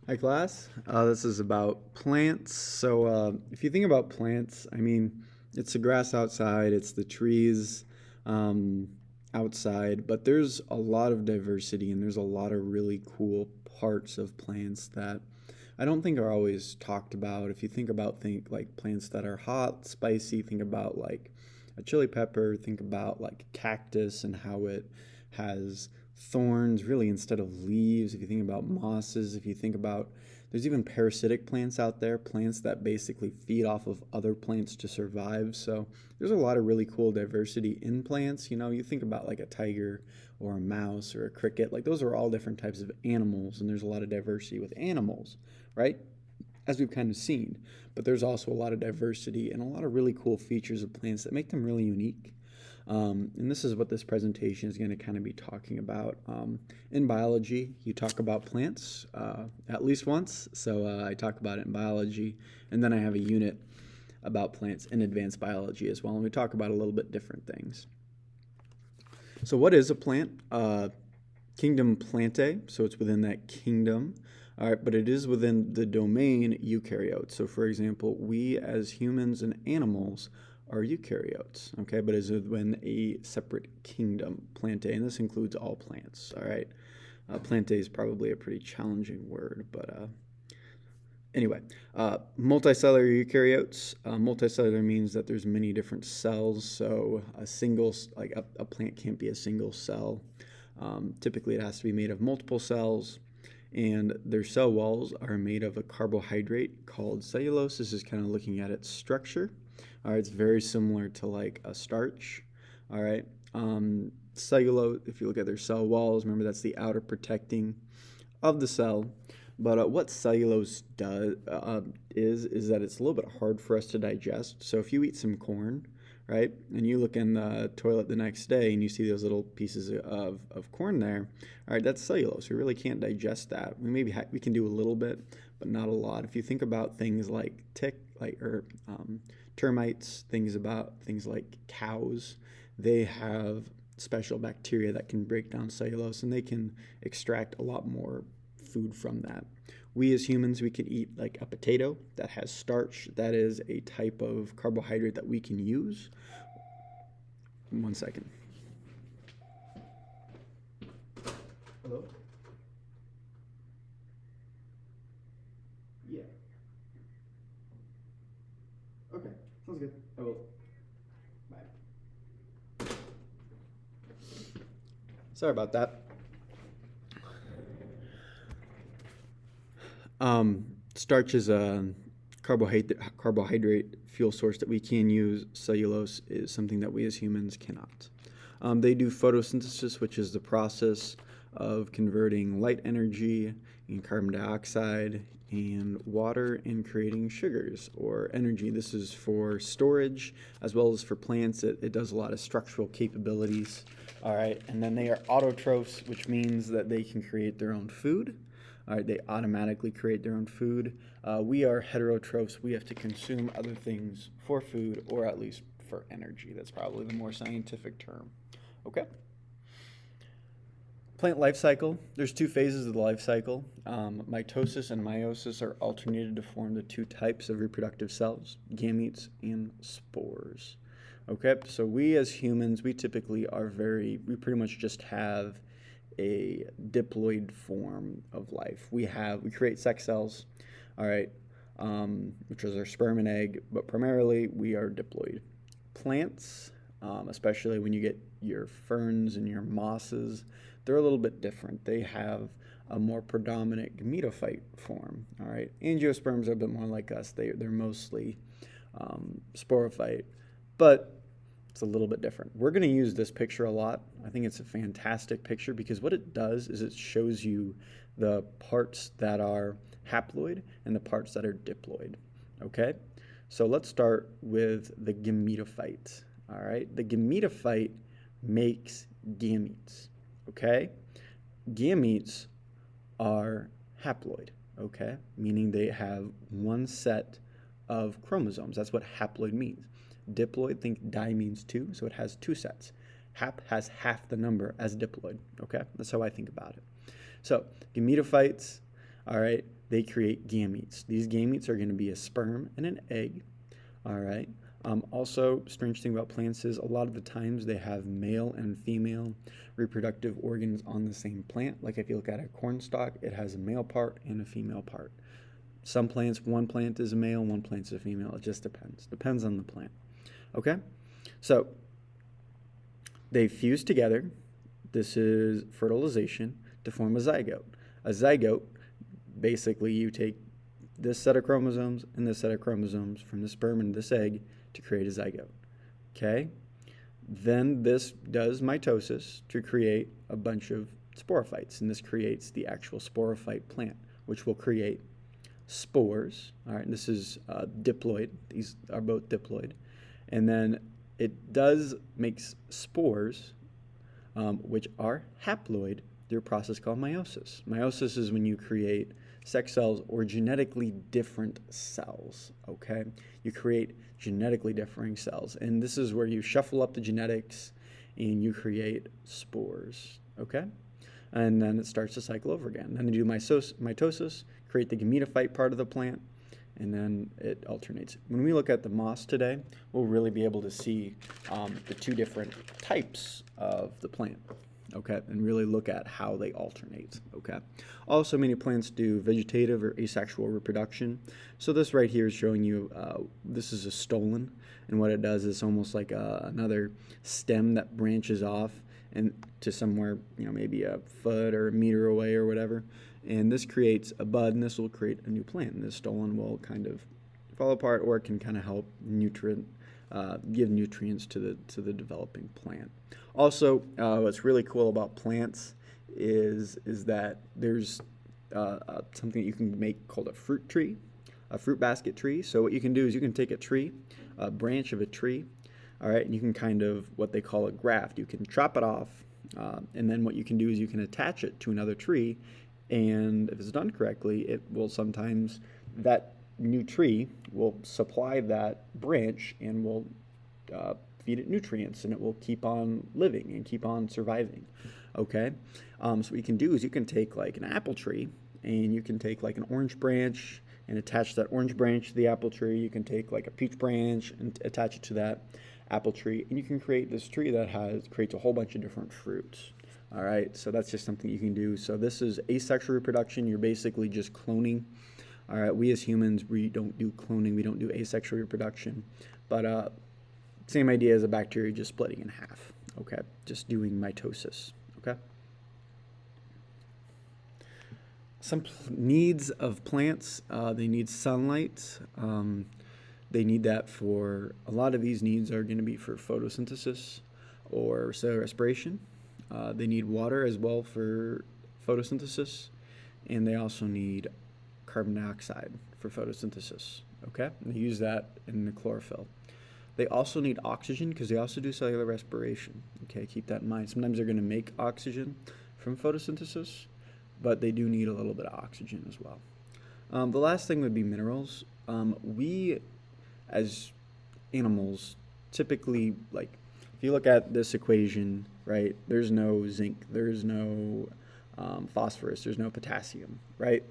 Hi class, this is about plants. If you think about plants, I mean, it's the grass outside, it's the trees um, outside, but there's a lot of diversity and there's a lot of really cool parts of plants that I don't think are always talked about. If you think like plants that are hot, spicy, think about like a chili pepper, think about like cactus and how it has thorns really instead of leaves. If you think about mosses, if you think about there's even parasitic plants out there, plants that basically feed off of other plants to survive. So there's a lot of really cool diversity in plants. You know, you think about like a tiger or a mouse or a cricket, like those are all different types of animals, and there's a lot of diversity with animals, right? As we've kind of seen. But there's also a lot of diversity and a lot of really cool features of plants that make them really unique. And this is what this presentation is going to kind of be talking about. In biology, you talk about plants at least once, so I talk about it in biology, and then I have a unit about plants in advanced biology as well, and we talk about a little bit different things. So what is a plant? Kingdom Plantae, so it's within that kingdom. All right, but it is within the domain eukaryotes. So for example, we as humans and animals are eukaryotes, okay, but is within a separate kingdom, Plantae, and this includes all plants, all right? Plantae is probably a pretty challenging word, but anyway, multicellular eukaryotes. Multicellular means that there's many different cells, so a plant can't be a single cell. Typically, it has to be made of multiple cells, and their cell walls are made of a carbohydrate called cellulose. This is kind of looking at its structure. All right, it's very similar to like a starch. All right, cellulose, if you look at their cell walls, remember that's the outer protecting of the cell. But what cellulose does is that it's a little bit hard for us to digest. So if you eat some corn, right, and you look in the toilet the next day and you see those little pieces of corn there, all right, that's cellulose. We really can't digest that. We can do a little bit, but not a lot. If you think about things like termites, things like cows, they have special bacteria that can break down cellulose, and they can extract a lot more food from that. We as humans, we can eat like a potato that has starch. That is a type of carbohydrate that we can use. 1 second. Hello? Yeah. Okay. Sounds good. I will. Bye. Sorry about that. Starch is a carbohydrate fuel source that we can use. Cellulose is something that we as humans cannot. They do photosynthesis, which is the process of converting light energy and carbon dioxide and water and creating sugars or energy. This is for storage as well as for plants. It does a lot of structural capabilities. All right, and then they are autotrophs, which means that they can create their own food. All right, they automatically create their own food. We are heterotrophs. We have to consume other things for food or at least for energy. That's probably the more scientific term. Okay. Plant life cycle. There's two phases of the life cycle. Mitosis and meiosis are alternated to form the two types of reproductive cells, gametes and spores. Okay, so we as humans, we pretty much just have a diploid form of life. We create sex cells, all right, which is our sperm and egg, but primarily we are diploid. Plants, especially when you get your ferns and your mosses, they're a little bit different. They have a more predominant gametophyte form, all right. Angiosperms are a bit more like us. They're mostly sporophyte, but it's a little bit different. We're going to use this picture a lot. I think it's a fantastic picture because what it does is it shows you the parts that are haploid and the parts that are diploid. Okay? So let's start with the gametophyte. All right? The gametophyte makes gametes. Okay? Gametes are haploid. Okay? Meaning they have one set of chromosomes. That's what haploid means. Diploid, think di means two, so it has two sets. Hap has half the number as diploid, okay? That's how I think about it. So, gametophytes, all right, they create gametes. These gametes are going to be a sperm and an egg. All right. Also, strange thing about plants is a lot of the times they have male and female reproductive organs on the same plant. Like if you look at a corn stalk, it has a male part and a female part. Some plants, one plant is a male, one plant is a female. It just depends. Depends on the plant. Okay? So they fuse together. This is fertilization to form a zygote. A zygote, basically you take this set of chromosomes and this set of chromosomes from the sperm and this egg to create a zygote. Okay? Then this does mitosis to create a bunch of sporophytes, and this creates the actual sporophyte plant, which will create spores. All right, this is diploid. These are both diploid. And then it does make spores, which are haploid through a process called meiosis. Meiosis is when you create sex cells or genetically different cells, okay? You create genetically differing cells, and this is where you shuffle up the genetics and you create spores, okay? And then it starts to cycle over again. Then they do mitosis, create the gametophyte part of the plant, and then it alternates. When we look at the moss today, we'll really be able to see the two different types of the plant, okay, and really look at how they alternate, okay. Also, many plants do vegetative or asexual reproduction. So this right here is showing you, this is a stolon, and what it does is almost like another stem that branches off and to somewhere, maybe a foot or a meter away or whatever. And this creates a bud, and this will create a new plant. And this stolon will kind of fall apart, or it can kind of help give nutrients to the developing plant. Also, what's really cool about plants is that there's something you can make called a fruit tree, a fruit basket tree. So what you can do is you can take a branch of a tree, all right, and you can kind of what they call a graft. You can chop it off, and then what you can do is you can attach it to another tree, and if it's done correctly, it will sometimes, that new tree will supply that branch and will feed it nutrients, and it will keep on living and keep on surviving, okay? So what you can do is you can take like an apple tree, and you can take like an orange branch and attach that orange branch to the apple tree. You can take like a peach branch and attach it to that apple tree, and you can create this tree that creates a whole bunch of different fruits. All right, so that's just something you can do. So this is asexual reproduction. You're basically just cloning. All right, we as humans, we don't do cloning. We don't do asexual reproduction. But same idea as a bacteria, just splitting in half. Okay, just doing mitosis. Okay. Some needs of plants, they need sunlight. They need that for, a lot of these needs are going to be for photosynthesis or cellular respiration. They need water as well for photosynthesis, and they also need carbon dioxide for photosynthesis, okay? And they use that in the chlorophyll. They also need oxygen because they also do cellular respiration, okay? Keep that in mind. Sometimes they're going to make oxygen from photosynthesis, but they do need a little bit of oxygen as well. The last thing would be minerals. We, as animals, typically, like, if you look at this equation, right, there's no zinc, there's no phosphorus, there's no potassium, right?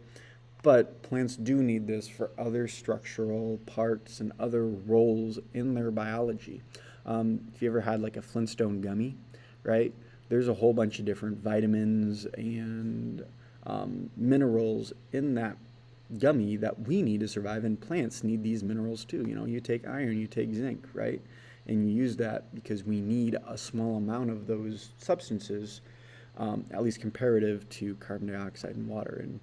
But plants do need this for other structural parts and other roles in their biology. If you ever had like a Flintstone gummy, right, there's a whole bunch of different vitamins and minerals in that gummy that we need to survive, and plants need these minerals too. You take iron, you take zinc, right? And you use that because we need a small amount of those substances, at least comparative to carbon dioxide and water. And,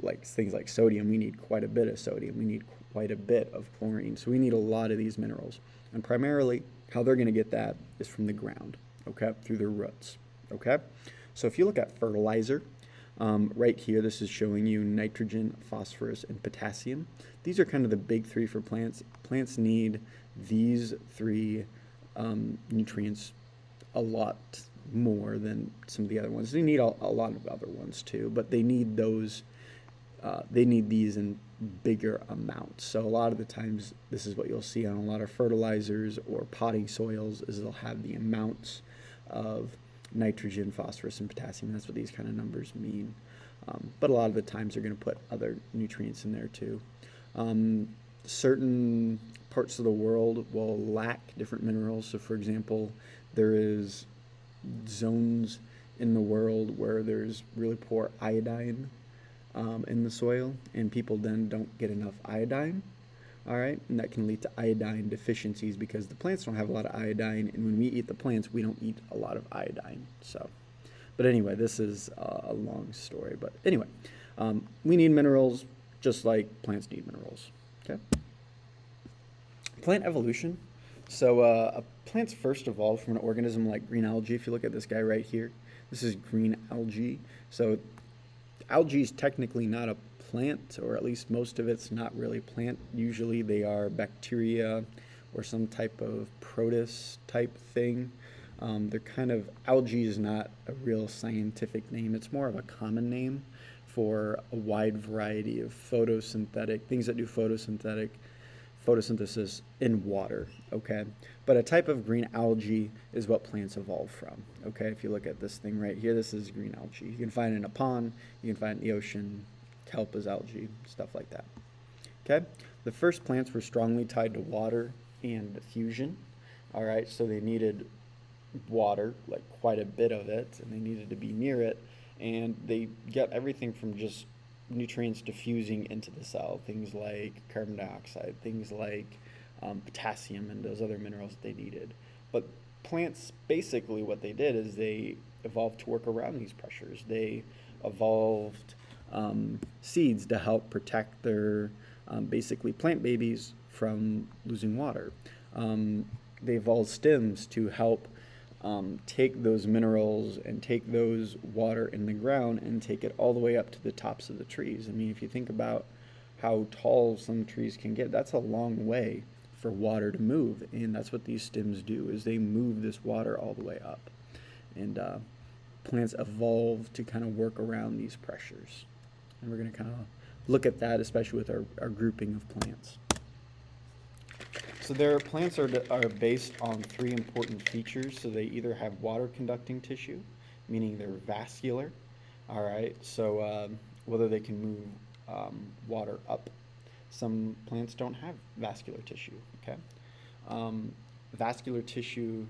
like things like sodium, we need quite a bit of sodium. We need quite a bit of chlorine. So we need a lot of these minerals. And primarily, how they're going to get that is from the ground, okay, through their roots, okay? So if you look at fertilizer, right here, this is showing you nitrogen, phosphorus, and potassium. These are kind of the big three for plants. Plants need these three nutrients a lot more than some of the other ones. They need a lot of other ones too, but they need those. They need these in bigger amounts. So a lot of the times, this is what you'll see on a lot of fertilizers or potting soils, is they'll have the amounts of nitrogen, phosphorus, and potassium. That's what these kind of numbers mean. but a lot of the times they're going to put other nutrients in there too. Certain parts of the world will lack different minerals. So, for example, there is zones in the world where there's really poor iodine in the soil, and people then don't get enough iodine. All right, and that can lead to iodine deficiencies because the plants don't have a lot of iodine, and when we eat the plants, we don't eat a lot of iodine. So, but anyway, this is a long story. But anyway, we need minerals just like plants need minerals. Okay. Plant evolution. So plants first evolved from an organism like green algae. If you look at this guy right here, this is green algae. So algae is technically not a plant, or at least most of it's not really plant. Usually they are bacteria or some type of protist type thing. They're kind of, algae is not a real scientific name. It's more of a common name for a wide variety of photosynthetic things that do photosynthesis in water, okay? But a type of green algae is what plants evolve from, okay? If you look at this thing right here, this is green algae. You can find it in a pond, you can find it in the ocean, kelp is algae, stuff like that, okay? The first plants were strongly tied to water and diffusion, all right? So they needed water, like quite a bit of it, and they needed to be near it, and they get everything from just nutrients diffusing into the cell, things like carbon dioxide, things like potassium and those other minerals that they needed. But plants, basically what they did is they evolved to work around these pressures. They evolved seeds to help protect their basically plant babies from losing water. They evolved stems to help take those minerals and take those water in the ground and take it all the way up to the tops of the trees. I mean, if you think about how tall some trees can get, that's a long way for water to move, and that's what these stems do, is they move this water all the way up. And plants evolve to kind of work around these pressures. And we're going to kind of look at that, especially with our grouping of plants. So their plants are based on three important features. So they either have water conducting tissue, meaning they're vascular, all right? So whether they can move water up. Some plants don't have vascular tissue, okay? Vascular tissue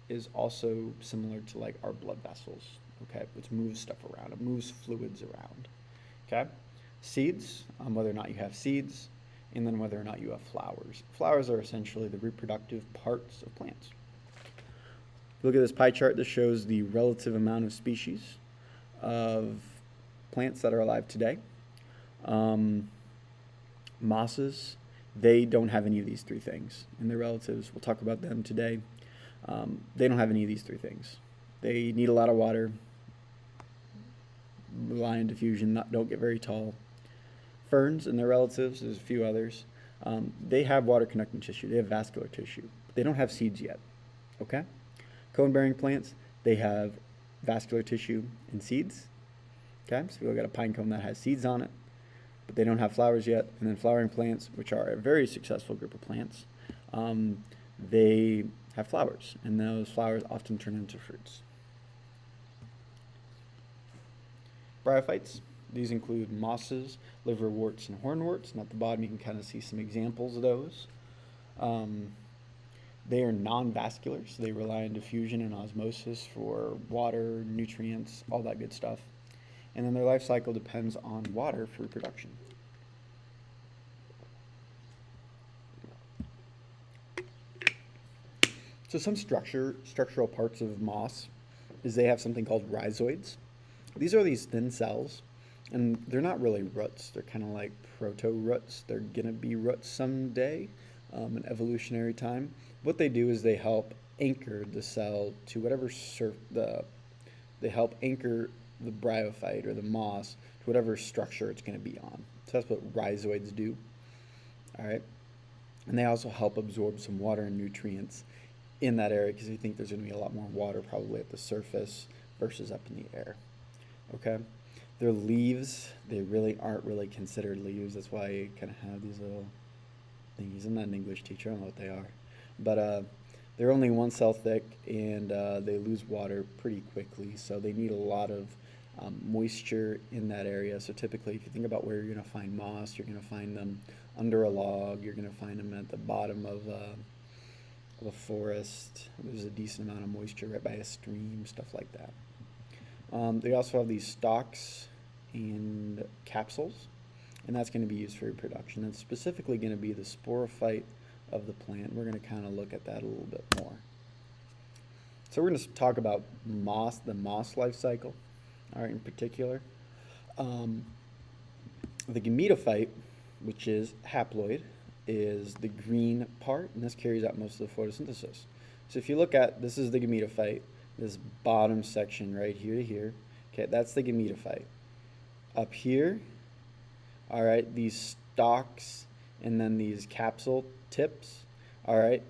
is also similar to like our blood vessels, okay? Which moves stuff around, it moves fluids around, okay? Seeds, whether or not you have seeds, and then whether or not you have flowers. Flowers are essentially the reproductive parts of plants. Look at this pie chart. This shows the relative amount of species of plants that are alive today. Mosses, they don't have any of these three things. And their relatives, we'll talk about them today. They don't have any of these three things. They need a lot of water, rely on diffusion, don't get very tall. Ferns and their relatives, there's a few others, they have water conducting tissue, they have vascular tissue. They don't have seeds yet, okay? Cone-bearing plants, they have vascular tissue and seeds, okay? So we've got a pine cone that has seeds on it, but they don't have flowers yet. And then flowering plants, which are a very successful group of plants, they have flowers, and those flowers often turn into fruits. Bryophytes. These include mosses, liverworts, and hornworts. And at the bottom, you can kind of see some examples of those. They are non-vascular, so they rely on diffusion and osmosis for water, nutrients, all that good stuff. And then their life cycle depends on water for reproduction. So some structural parts of moss is they have something called rhizoids. These are these thin cells. And they're not really roots. They're kind of like proto-roots. They're going to be roots someday in evolutionary time. What they do is they help anchor the cell to whatever they help anchor the bryophyte or the moss to whatever structure it's going to be on. So that's what rhizoids do. All right. And they also help absorb some water and nutrients in that area because you think there's going to be a lot more water probably at the surface versus up in the air. Okay. Their leaves, they really aren't really considered leaves. That's why you kind of have these little thingies. I'm not an English teacher, I don't know what they are. But they're only one cell thick, and they lose water pretty quickly. So they need a lot of moisture in that area. So typically, if you think about where you're going to find moss, you're going to find them under a log, you're going to find them at the bottom of a forest. There's a decent amount of moisture right by a stream, stuff like that. They also have these stalks and capsules, and that's going to be used for reproduction. It's specifically going to be the sporophyte of the plant. We're going to kind of look at that a little bit more. So we're going to talk about moss, the moss life cycle, all right, in particular. The gametophyte, which is haploid, is the green part, and this carries out most of the photosynthesis. So if you look at, this is the gametophyte, this bottom section right here to here, okay, that's the gametophyte. Up here, all right, these stalks and then these capsule tips, all right,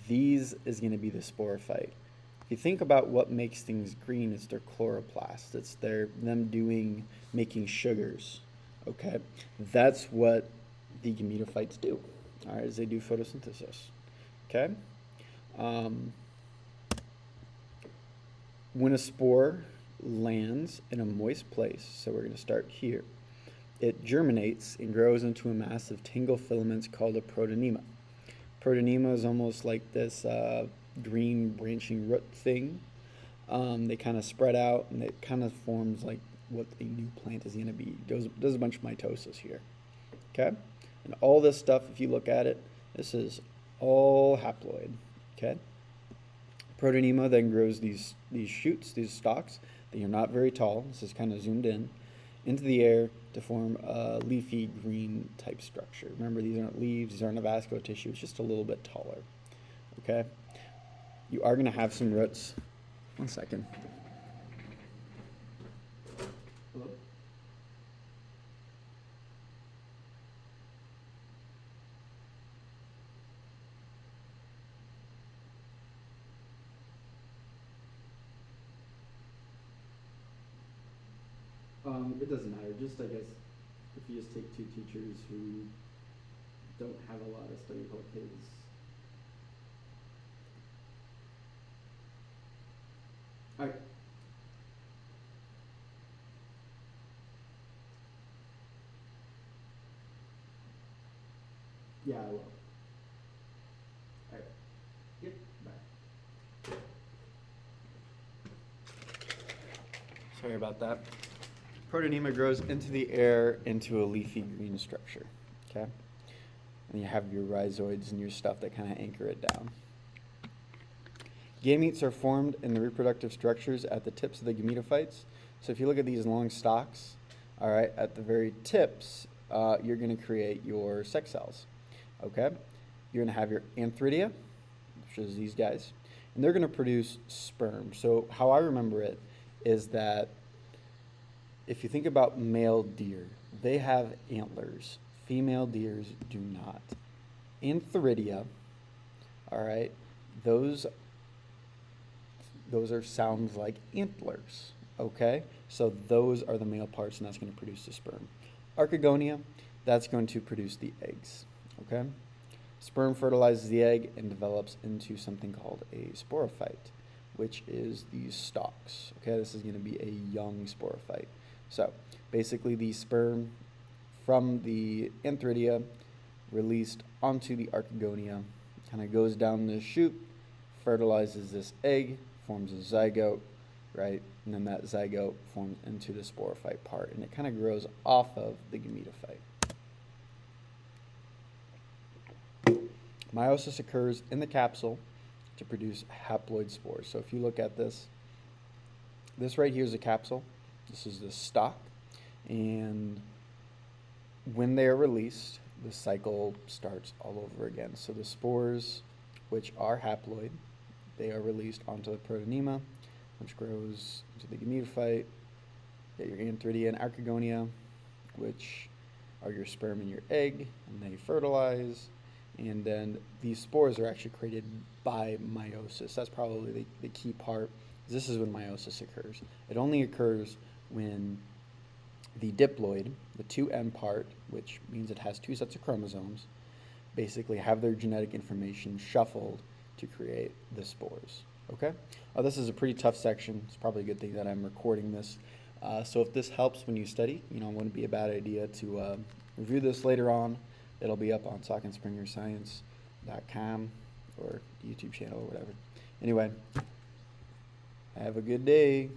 these is going to be the sporophyte. If you think about what makes things green, it's their chloroplast. It's making sugars, okay? That's what the gametophytes do, all right, is they do photosynthesis, okay? When a spore lands in a moist place, so we're going to start here, it germinates and grows into a mass of tangle filaments called a protonema. Protonema is almost like this green branching root thing. They kind of spread out, and it kind of forms like what a new plant is going to be. Does a bunch of mitosis here, okay? And all this stuff, if you look at it, this is all haploid, okay? Protonema then grows these shoots, these stalks. They are not very tall. This is kind of zoomed in into the air to form a leafy green type structure. Remember, these aren't leaves, these aren't a vascular tissue, it's just a little bit taller, okay? You are going to have some roots. One second. Hello? It doesn't matter. Just, I guess, if you just take two teachers who don't have a lot of study hall kids. All right. Yeah, I will. All right. Yep. Bye. Sorry about that. Protonema grows into the air into a leafy green structure, okay? And you have your rhizoids and your stuff that kind of anchor it down. Gametes are formed in the reproductive structures at the tips of the gametophytes. So if you look at these long stalks, all right, at the very tips, you're going to create your sex cells, okay? You're going to have your antheridia, which is these guys, and they're going to produce sperm. So how I remember it is that if you think about male deer, they have antlers. Female deers do not. Antheridia, all right, those sounds like antlers, okay? So those are the male parts, and that's going to produce the sperm. Archegonia, that's going to produce the eggs, okay? Sperm fertilizes the egg and develops into something called a sporophyte, which is these stalks, okay? This is going to be a young sporophyte. So basically the sperm from the antheridia released onto the archegonia kind of goes down the chute, fertilizes this egg, forms a zygote, right? And then that zygote forms into the sporophyte part, and it kind of grows off of the gametophyte. Meiosis occurs in the capsule to produce haploid spores. So if you look at this right here is a capsule. This is the stalk, and when they are released, the cycle starts all over again. So the spores, which are haploid, they are released onto the protonema, which grows into the gametophyte. You get your antheridia and archegonia, which are your sperm and your egg, and they fertilize. And then these spores are actually created by meiosis. That's probably the key part. This is when meiosis occurs. It only occurs when the diploid, the 2M part, which means it has two sets of chromosomes, basically have their genetic information shuffled to create the spores, okay? This is a pretty tough section. It's probably a good thing that I'm recording this. So if this helps when you study, it wouldn't be a bad idea to review this later on. It'll be up on SockandSpringerScience.com or YouTube channel or whatever. Anyway, have a good day.